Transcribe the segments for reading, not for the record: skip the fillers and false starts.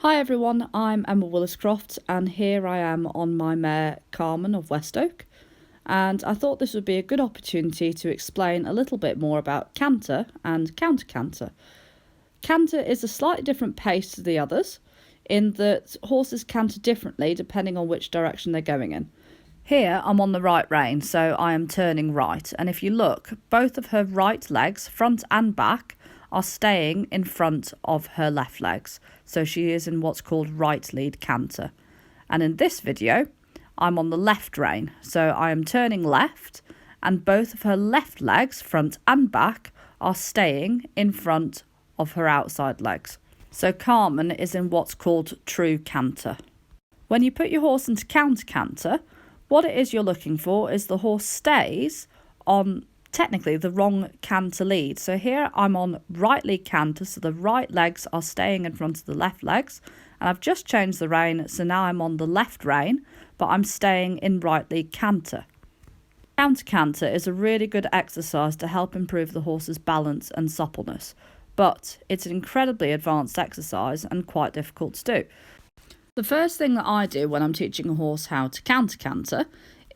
Hi everyone, I'm Emma Woolliscroft and here I am on my mare Carmen of Westoak, and I thought this would be a good opportunity to explain a little bit more about canter and counter-canter. Canter is a slightly different pace to the others in that horses canter differently depending on which direction they're going in. Here I'm on the right rein, so I am turning right, and if you look, both of her right legs, front and back, are staying in front of her left legs. So she is in what's called right lead canter. And in this video, I'm on the left rein. So I am turning left and both of her left legs, front and back, are staying in front of her outside legs. So Carmen is in what's called true canter. When you put your horse into counter canter, what it is you're looking for is the horse stays on technically the wrong canter lead. So here I'm on right lead canter, so the right legs are staying in front of the left legs, and I've just changed the rein, so now I'm on the left rein, but I'm staying in right lead canter. Counter canter is a really good exercise to help improve the horse's balance and suppleness, but it's an incredibly advanced exercise and quite difficult to do. The first thing that I do when I'm teaching a horse how to counter canter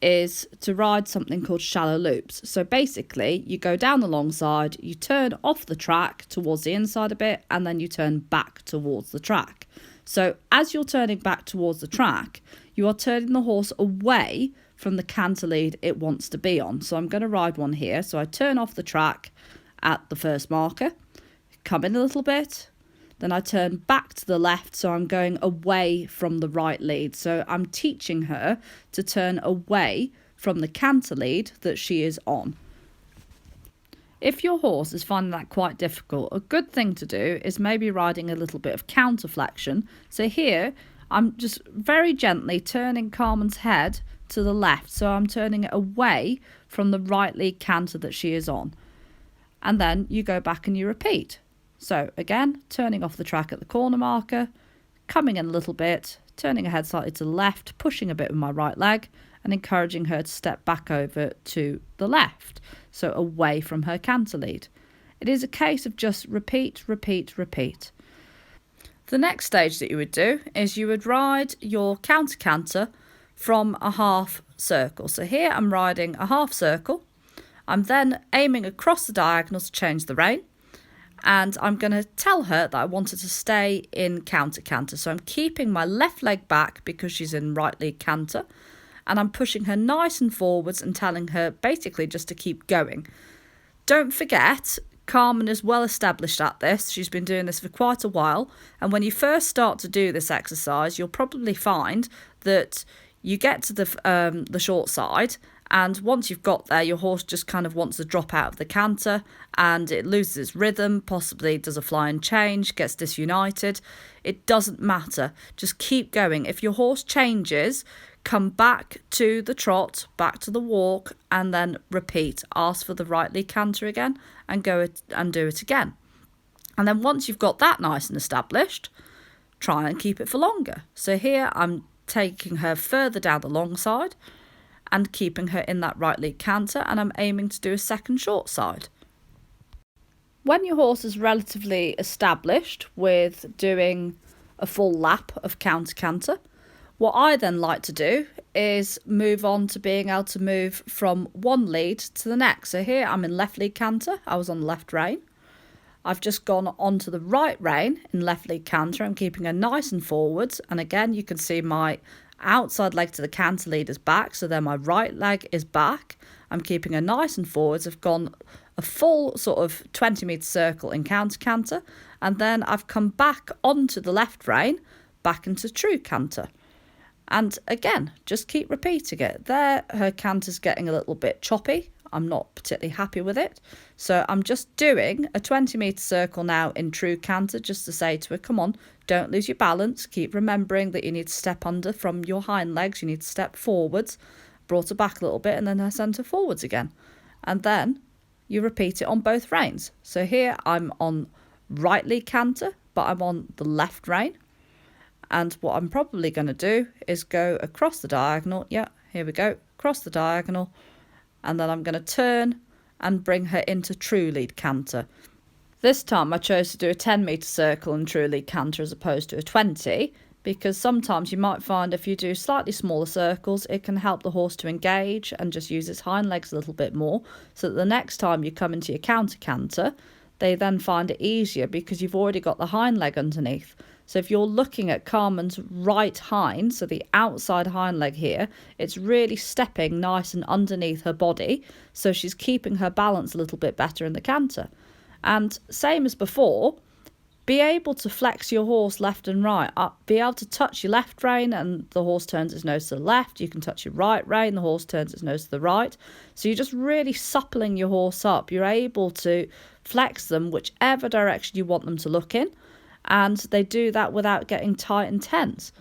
is to ride something called shallow loops. So basically you go down the long side, you turn off the track towards the inside a bit, and then you turn back towards the track. So as you're turning back towards the track, you are turning the horse away from the canter lead it wants to be on. So I'm going to ride one here. So I turn off the track at the first marker, come in a little bit, then I turn back to the left, so I'm going away from the right lead. So I'm teaching her to turn away from the canter lead that she is on. If your horse is finding that quite difficult, a good thing to do is maybe riding a little bit of counter flexion. So here, I'm just very gently turning Carmen's head to the left. So I'm turning it away from the right lead canter that she is on. And then you go back and you repeat. So again, turning off the track at the corner marker, coming in a little bit, turning her head slightly to the left, pushing a bit with my right leg, and encouraging her to step back over to the left, so away from her canter lead. It is a case of just repeat, repeat, repeat. The next stage that you would do is you would ride your counter canter from a half circle. So here I'm riding a half circle. I'm then aiming across the diagonal to change the rein. And I'm going to tell her that I want her to stay in counter canter. So I'm keeping my left leg back because she's in right lead canter. And I'm pushing her nice and forwards and telling her basically just to keep going. Don't forget, Carmen is well established at this. She's been doing this for quite a while. And when you first start to do this exercise, you'll probably find that you get to the short side, and once you've got there, your horse just kind of wants to drop out of the canter and it loses its rhythm, possibly does a flying change, gets disunited. It doesn't matter. Just keep going. If your horse changes, come back to the trot, back to the walk, and then repeat. Ask for the right lead canter again and go and do it again. And then once you've got that nice and established, try and keep it for longer. So here I'm taking her further down the long side and keeping her in that right lead canter, and I'm aiming to do a second short side. When your horse is relatively established with doing a full lap of counter canter, what I then like to do is move on to being able to move from one lead to the next. So here I'm in left lead canter, I was on the left rein. I've just gone onto the right rein in left lead canter. I'm keeping her nice and forwards, and again you can see my outside leg to the canter lead is back, so then my right leg is back. I'm keeping her nice and forwards. I've gone a full sort of 20-metre circle in counter canter, and then I've come back onto the left rein, back into true canter. And again, just keep repeating it. There, her canter's getting a little bit choppy. I'm not particularly happy with it. So I'm just doing a 20-metre circle now in true canter, just to say to her, come on, don't lose your balance. Keep remembering that you need to step under from your hind legs. You need to step forwards. Brought her back a little bit and then her centre forwards again. And then you repeat it on both reins. So here I'm on right lead canter, but I'm on the left rein. And what I'm probably going to do is go across the diagonal. Yeah, here we go. Across the diagonal. And then I'm going to turn and bring her into true lead canter. This time I chose to do a 10-metre circle and true lead canter as opposed to a 20, because sometimes you might find if you do slightly smaller circles, it can help the horse to engage and just use its hind legs a little bit more, so that the next time you come into your counter canter, they then find it easier because you've already got the hind leg underneath. So if you're looking at Carmen's right hind, so the outside hind leg here, it's really stepping nice and underneath her body, so she's keeping her balance a little bit better in the canter. And same as before, be able to flex your horse left and right. Be able to touch your left rein and the horse turns its nose to the left. You can touch your right rein, the horse turns its nose to the right. So you're just really suppling your horse up. You're able to flex them whichever direction you want them to look in. And they do that without getting tight and tense.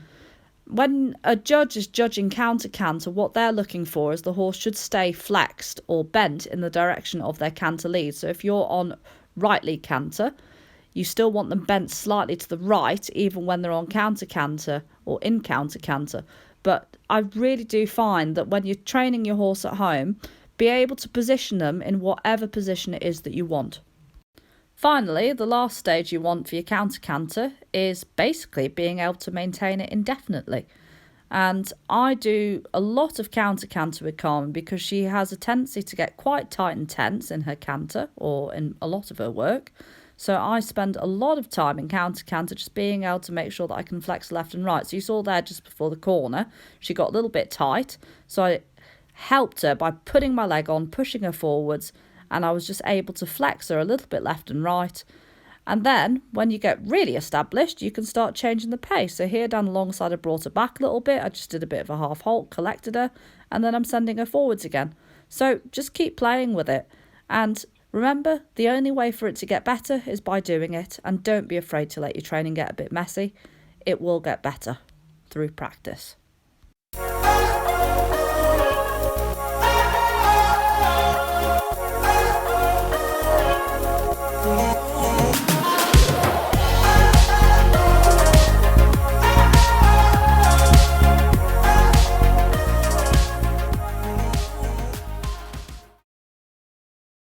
When a judge is judging counter canter, what they're looking for is the horse should stay flexed or bent in the direction of their canter lead. So if you're on right lead canter, you still want them bent slightly to the right, even when they're on counter canter or in counter canter. But I really do find that when you're training your horse at home, be able to position them in whatever position it is that you want. Finally, the last stage you want for your counter canter is basically being able to maintain it indefinitely. And I do a lot of counter canter with Carmen because she has a tendency to get quite tight and tense in her canter or in a lot of her work. So I spend a lot of time in counter canter just being able to make sure that I can flex left and right. So you saw there just before the corner, she got a little bit tight. So I helped her by putting my leg on, pushing her forwards, and I was just able to flex her a little bit left and right. And then when you get really established, you can start changing the pace. So here down alongside, I brought her back a little bit. I just did a bit of a half halt, collected her, and then I'm sending her forwards again. So just keep playing with it. And remember, the only way for it to get better is by doing it. And don't be afraid to let your training get a bit messy. It will get better through practice.